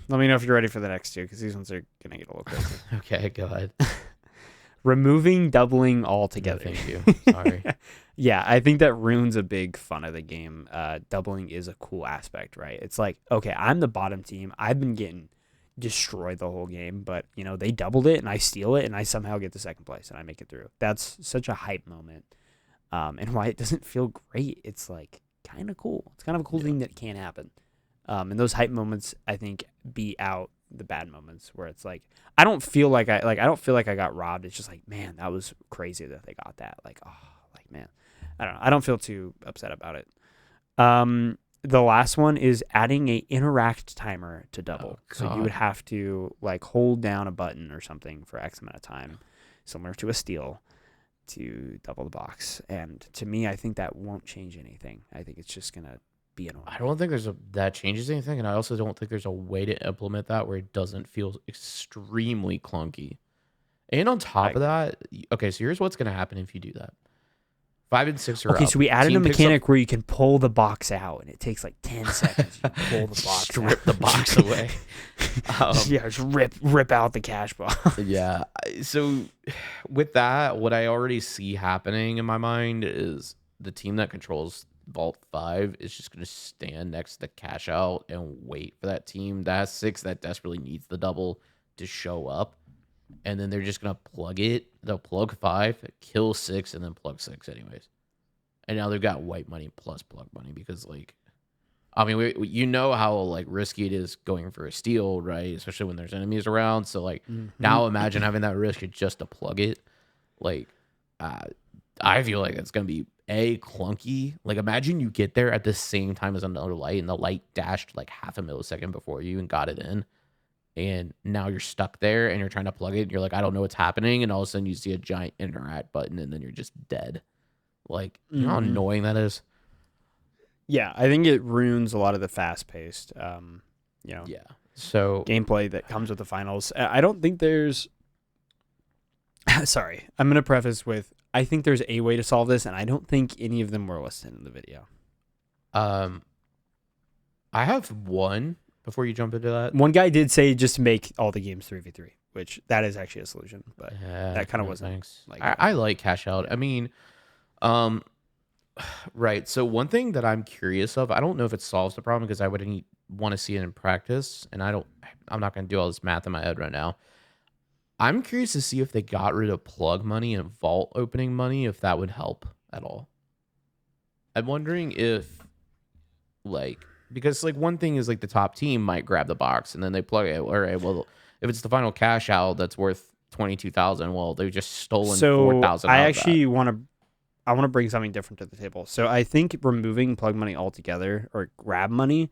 Let me know if you're ready for the next 2, because these ones are gonna get a little crazy. Okay, go ahead. Removing doubling altogether. No, thank you. Sorry. Yeah, I think that ruins a big fun of the game. Doubling is a cool aspect, right? It's like, okay, I'm the bottom team. I've been getting destroyed the whole game, but they doubled it and I steal it and I somehow get to second place and I make it through. That's such a hype moment. And why it doesn't feel great, it's like kind of cool. It's kind of a cool thing that can happen. And those hype moments, I think, beat out the bad moments where it's like, I don't feel like I got robbed. It's just like, man, that was crazy that they got that. Like, oh, like, man, I don't know. I don't feel too upset about it. The last one is adding a interact timer to double. So you would have to like hold down a button or something for X amount of time, similar to a steal, to double the box. And to me, I think that won't change anything. I think it's just gonna be annoying. I don't think that changes anything, and I also don't think there's a way to implement that where it doesn't feel extremely clunky. And on top of that, okay, so here's what's gonna happen if you do that. 5 and 6 are okay, up. so we added a mechanic where you can pull the box out, and it takes like 10 seconds. You pull the box strip out. the box away. Yeah, just rip out the cash box. Yeah. So with that, what I already see happening in my mind is the team that controls Vault 5 is just going to stand next to the cash out and wait for that team that has 6 that desperately needs the double to show up. And then they're just going to plug it. They'll plug 5, kill 6, and then plug 6 anyways. And now they've got white money plus plug money because, like, I mean, you know how, like, risky it is going for a steal, right? Especially when there's enemies around. So, like, now imagine having that risk just to plug it. Like, I feel like it's going to be, clunky. Like, imagine you get there at the same time as another light, and the light dashed, like, half a millisecond before you and got it in. And now you're stuck there and you're trying to plug it. And you're like, I don't know what's happening. And all of a sudden you see a giant interact button and then you're just dead. Like, you know how annoying that is? Yeah, I think it ruins a lot of the fast-paced, Yeah. So gameplay that comes with the finals. I don't think there's... Sorry, I'm going to preface with, I think there's a way to solve this, and I don't think any of them were listed in the video. I have one. Before you jump into that, one guy did say just make all the games 3v3, which that is actually a solution, but that kind of wasn't. Thanks. Like I like cash out. I mean, Right. So one thing that I'm curious of, I don't know if it solves the problem because I would want to see it in practice, and I'm not going to do all this math in my head right now. I'm curious to see if they got rid of plug money and vault opening money, if that would help at all. I'm wondering if, like, because like one thing is like the top team might grab the box and then they plug it. All right, well, if it's the final cash out that's worth 22,000, well, they've just stolen So 4,000 I out of that. actually I want to bring something different to the table. So I think removing plug money altogether or grab money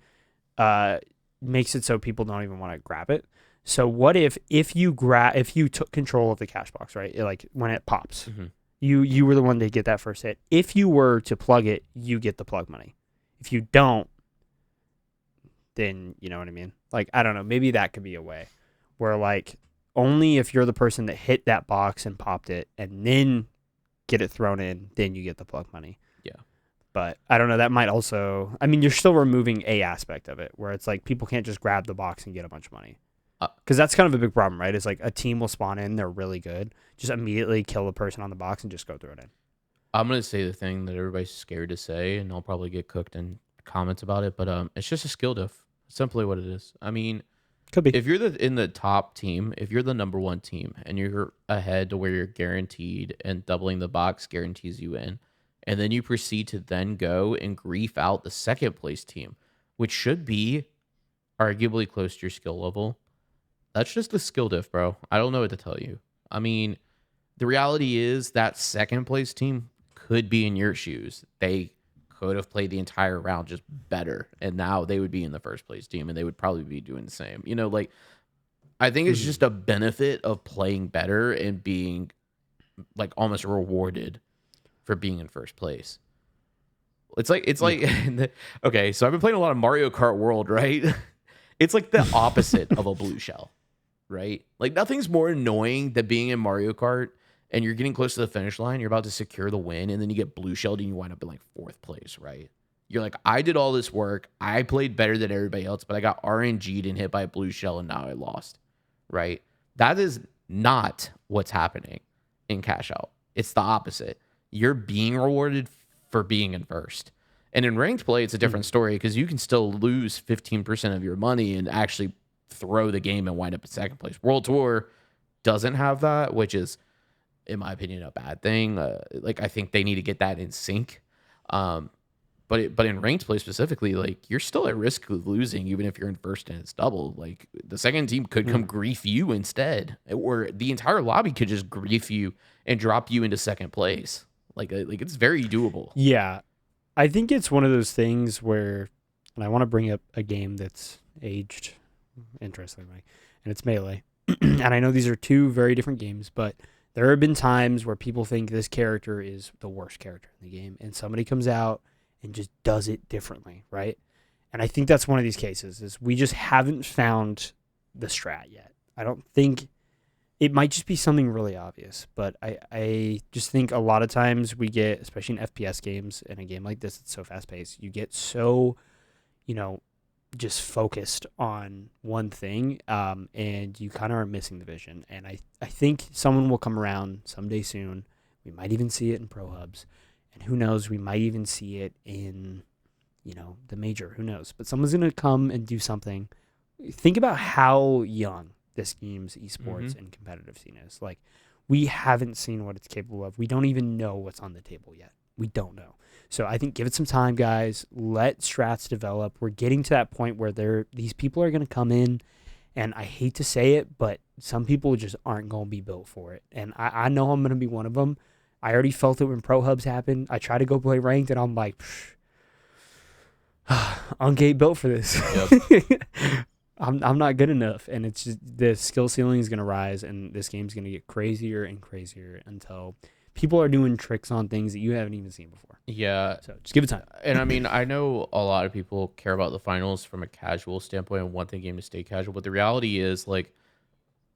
makes it so people don't even want to grab it. So what if you took control of the cash box, right? Like when it pops, you were the one to get that first hit. If you were to plug it, you get the plug money. If you don't, then you know what I mean? Like, I don't know, maybe that could be a way where like only if you're the person that hit that box and popped it and then get it thrown in, then you get the plug money. Yeah. But I don't know, that might also, I mean, you're still removing a aspect of it where it's like people can't just grab the box and get a bunch of money. Because that's kind of a big problem, right? It's like a team will spawn in, they're really good, just immediately kill the person on the box and just go throw it in. I'm going to say the thing that everybody's scared to say, and I'll probably get cooked in comments about it, but it's just a skill diff. Simply what it is. I mean, could be. If you're in the top team, if you're the number one team and you're ahead to where you're guaranteed and doubling the box guarantees you in, and then you proceed to then go and grief out the second place team, which should be arguably close to your skill level. That's just a skill diff, bro. I don't know what to tell you. I mean, the reality is that second place team could be in your shoes. They could have played the entire round just better, and now they would be in the first place team, and they would probably be doing the same. You know, like, I think it's just a benefit of playing better and being, like, almost rewarded for being in first place. It's like, okay, so I've been playing a lot of Mario Kart World, right? It's like the opposite of a blue shell, right? Like, nothing's more annoying than being in Mario Kart and you're getting close to the finish line, you're about to secure the win, and then you get blue shelled and you wind up in like fourth place, right? You're like, I did all this work, I played better than everybody else, but I got RNG'd and hit by a blue shell, and now I lost, right? That is not what's happening in Cash Out. It's the opposite. You're being rewarded for being in first. And in ranked play, it's a different story because you can still lose 15% of your money and actually throw the game and wind up in second place. World Tour doesn't have that, which is, in my opinion, a bad thing. Like, I think they need to get that in sync. But in ranked play specifically, like, you're still at risk of losing even if you're in first and it's double. Like, the second team could come grief you instead, or the entire lobby could just grief you and drop you into second place. Like it's very doable. Yeah, I think it's one of those things where, and I want to bring up a game that's aged interestingly, and it's Melee. And I know these are two very different games, but there have been times where people think this character is the worst character in the game, and somebody comes out and just does it differently, right? And I think that's one of these cases, is we just haven't found the strat yet. I don't think, it might just be something really obvious, but I just think a lot of times we get, especially in FPS games, in a game like this, it's so fast-paced, you get so, just focused on one thing, and you kind of are missing the vision. And I think someone will come around someday soon. We might even see it in ProHubs, and who knows, we might even see it in, the major. Who knows? But someone's gonna come and do something. Think about how young this game's esports and competitive scene is. Like, we haven't seen what it's capable of. We don't even know what's on the table yet. We don't know. So I think give it some time, guys. Let strats develop. We're getting to that point where these people are going to come in, and I hate to say it, but some people just aren't going to be built for it. And I know I'm going to be one of them. I already felt it when ProHubs happened. I tried to go play ranked, and I'm like, I'm gate built for this. Yep. I'm not good enough, and it's just the skill ceiling is going to rise, and this game's going to get crazier and crazier until people are doing tricks on things that you haven't even seen before. Yeah. So just give it time. And I mean, I know a lot of people care about the finals from a casual standpoint and want the game to stay casual, but the reality is, like,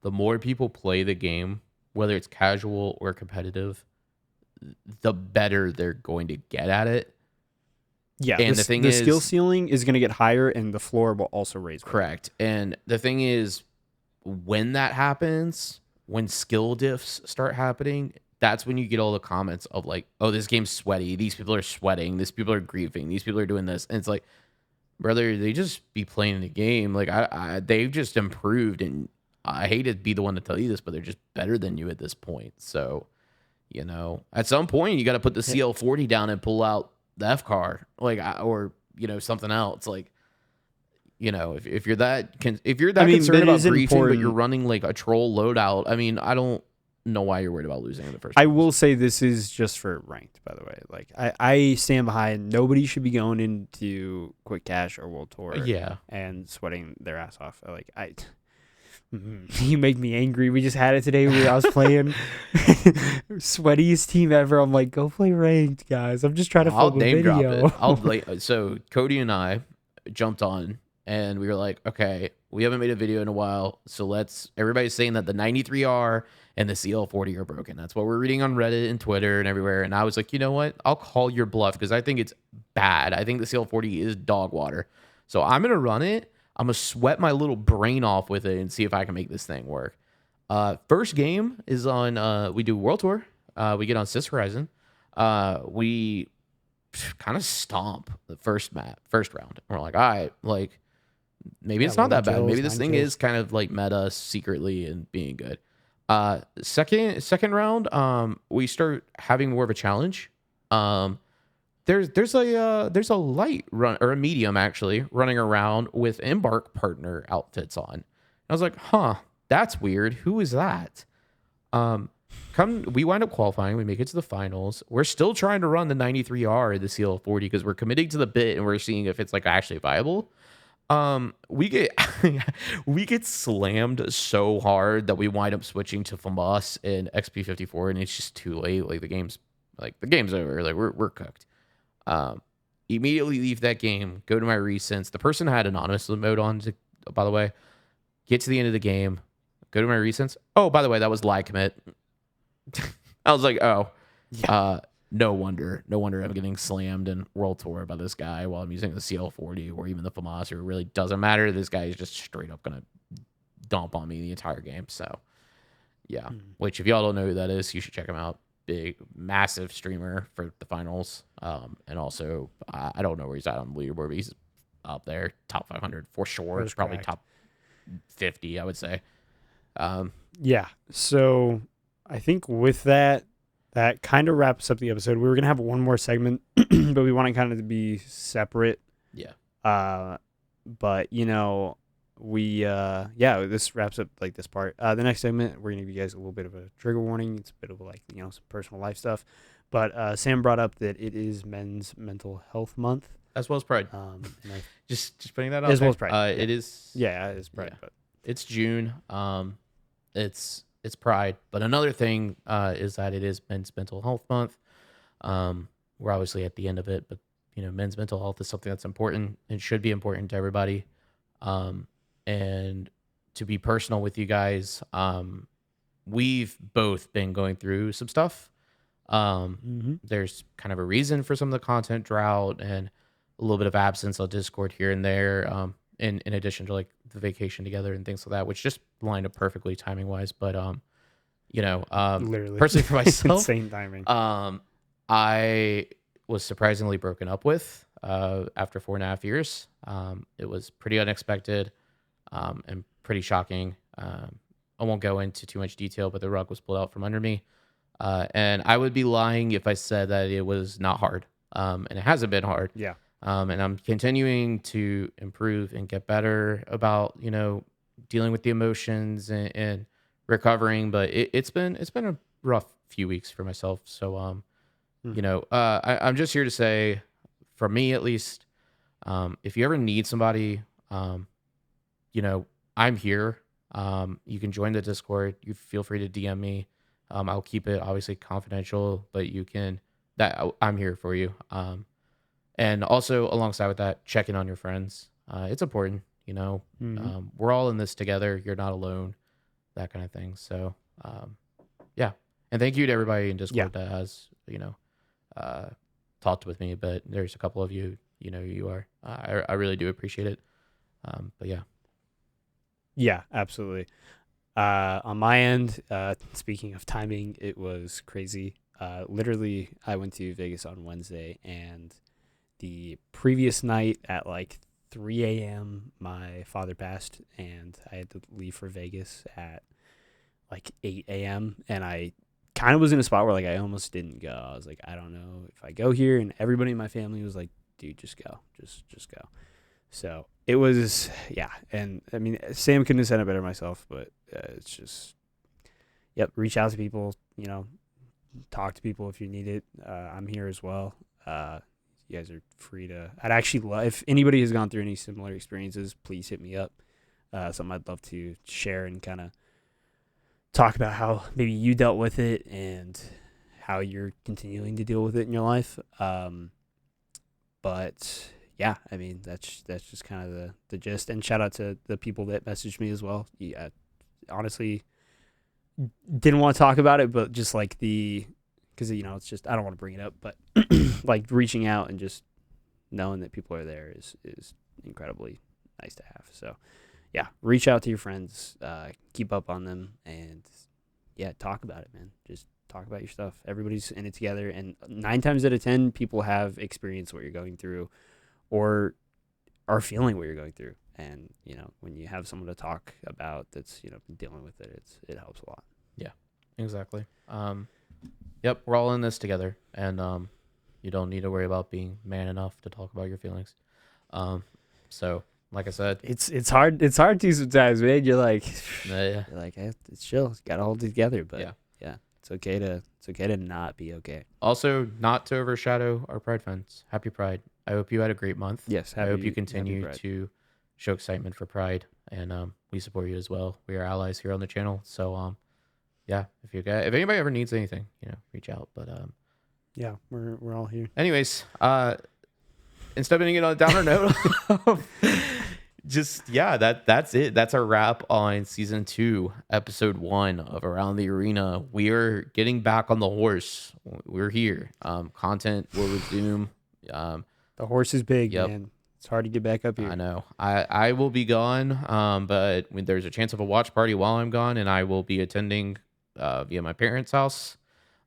the more people play the game, whether it's casual or competitive, the better they're going to get at it. Yeah, and the skill ceiling is going to get higher, and the floor will also raise. Correct. And the thing is, when that happens, when skill diffs start happening, that's when you get all the comments of like, oh, this game's sweaty. These people are sweating. These people are grieving. These people are doing this. And it's like, brother, they just be playing the game. Like they've just improved, and I hate to be the one to tell you this, but they're just better than you at this point. So, at some point you got to put the CL40 down and pull out the F car, like, or something else. Like, if you're that concerned about griefing, but you're running like a troll loadout, I mean, I don't know why you're worried about losing in the first place. I will say this is just for ranked, by the way. Like, I stand behind nobody should be going into Quick Cash or World Tour and sweating their ass off. Like, you make me angry. We just had it today where I was playing sweatiest team ever. I'm like, go play ranked, guys. I'm just trying to film a video. So Cody and I jumped on and we were like, okay, we haven't made a video in a while, so everybody's saying that the 93R and the CL40 are broken. That's what we're reading on Reddit and Twitter and everywhere. And I was like, you know what? I'll call your bluff because I think it's bad. I think the CL40 is dog water. So I'm going to run it. I'm going to sweat my little brain off with it and see if I can make this thing work. First game is on, we do World Tour. We get on Cis Horizon. We kind of stomp the first round. And we're like, all right, like, maybe it's not that bad. Maybe this thing is kind of like meta secretly and being good. Second round, we start having more of a challenge. There's a light run or a medium actually running around with Embark partner outfits on. I was like, huh, that's weird. Who is that? We wind up qualifying. We make it to the finals. We're still trying to run the 93R, the CL40, because we're committing to the bit and we're seeing if it's like actually viable. We get slammed so hard that we wind up switching to FAMAS and XP54, and it's just too late. Like the game's over. Like we're cooked. Immediately leave that game, go to my recents. The person had anonymous mode on, by the way. Get to the end of the game, go to my recents. Oh, by the way, that was lie commit. I was like, oh, yeah. No wonder I'm getting slammed in World Tour by this guy while I'm using the CL40 or even the FAMAS. It really doesn't matter. This guy is just straight up going to dump on me the entire game. So, yeah. Which, if y'all don't know who that is, you should check him out. Big, massive streamer for the finals. And also, I don't know where he's at on the leaderboard, but he's up there, top 500 for sure. It's probably top 50, I would say. Yeah. So, I think with that kind of wraps up the episode. We were going to have one more segment, but we want it kind of to be separate. Yeah. But, this wraps up like this part. The next segment, we're going to give you guys a little bit of a trigger warning. It's a bit of some personal life stuff. But Sam brought up that it is Men's Mental Health Month. As well as Pride. Just putting that out as well as Pride. It is. Yeah, it is Pride. Yeah. But it's June. It's Pride. But another thing is that it is Men's Mental Health Month. We're obviously at the end of it, but men's mental health is something that's important and should be important to everybody. And to be personal with you guys, we've both been going through some stuff. There's kind of a reason for some of the content drought and a little bit of absence on Discord here and there. In addition to like the vacation together and things like that, which just lined up perfectly timing wise. But literally, personally for myself, insane timing. I was surprisingly broken up with after 4.5 years. It was pretty unexpected and pretty shocking. I won't go into too much detail, but the rug was pulled out from under me. And I would be lying if I said that it was not hard. And it hasn't been hard. Yeah. And I'm continuing to improve and get better about, dealing with the emotions and recovering. But it's been a rough few weeks for myself. So, I'm just here to say, for me at least, if you ever need somebody, I'm here. You can join the Discord. You feel free to DM me. I'll keep it obviously confidential, but I'm here for you. And also alongside with that, check in on your friends. It's important, we're all in this together. You're not alone, that kind of thing. So, yeah. And thank you to everybody in Discord that has, talked with me, but there's a couple of you, who you are. I really do appreciate it. But yeah. Yeah, absolutely. On my end, speaking of timing, it was crazy. Literally, I went to Vegas on Wednesday, and the previous night at like 3 a.m., my father passed, and I had to leave for Vegas at like 8 a.m. And I kind of was in a spot where like I almost didn't go. I was like, I don't know if I go here, and everybody in my family was like, dude, just go, just go. So it was, yeah. And I mean, Sam couldn't have said it better myself, but it's just, yep, reach out to people, talk to people if you need it. I'm here as well. You guys are free to, I'd actually love, if anybody has gone through any similar experiences, please hit me up. Something I'd love to share and kind of talk about how maybe you dealt with it and how you're continuing to deal with it in your life. But yeah, I mean, that's just kind of the gist. And shout out to the people that messaged me as well. Yeah, honestly, didn't want to talk about it, but just like because it's just, I don't want to bring it up, but like reaching out and just knowing that people are there is incredibly nice to have. So yeah, reach out to your friends, keep up on them, and yeah, talk about it, man. Just talk about your stuff. Everybody's in it together, and 9 times out of 10, people have experienced what you're going through or are feeling what you're going through. And, when you have someone to talk about that's, been dealing with it, it helps a lot. Yeah, exactly. Yep, we're all in this together, and you don't need to worry about being man enough to talk about your feelings. So, like I said, it's hard to sometimes, man. You're like, yeah. you're like, hey, it's chill. It's got to hold it together, but yeah, it's okay to not be okay. Also, not to overshadow our Pride fans. Happy Pride. I hope you had a great month. Yes, I hope you continue to show excitement for Pride, and we support you as well. We are allies here on the channel, so yeah. If anybody ever needs anything, reach out. But yeah, we're all here. Anyways, instead of ending it on a downer note, just that's it. That's our wrap on season 2, episode 1 of Around the Arena. We are getting back on the horse. We're here. Content will resume. The horse is big, yep. man. It's hard to get back up here. I know. I will be gone, but there's a chance of a watch party while I'm gone, and I will be attending via my parents' house.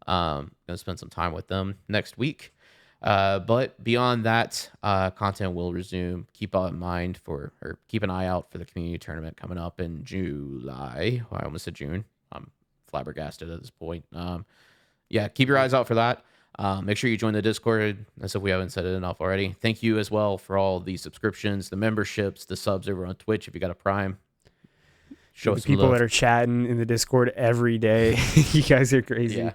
Gonna spend some time with them next week. But beyond that, content will resume. Keep an eye out for the community tournament coming up in July. I almost said June. I'm flabbergasted at this point. Yeah, keep your eyes out for that. Make sure you join the Discord, as if we haven't said it enough already. Thank you as well for all the subscriptions, the memberships, the subs over on Twitch. If you got a Prime, show us some people love. That are chatting in the Discord every day. You guys are crazy. Yeah,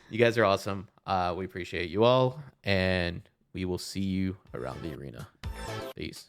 you guys are awesome. We appreciate you all, and we will see you around the arena. Peace.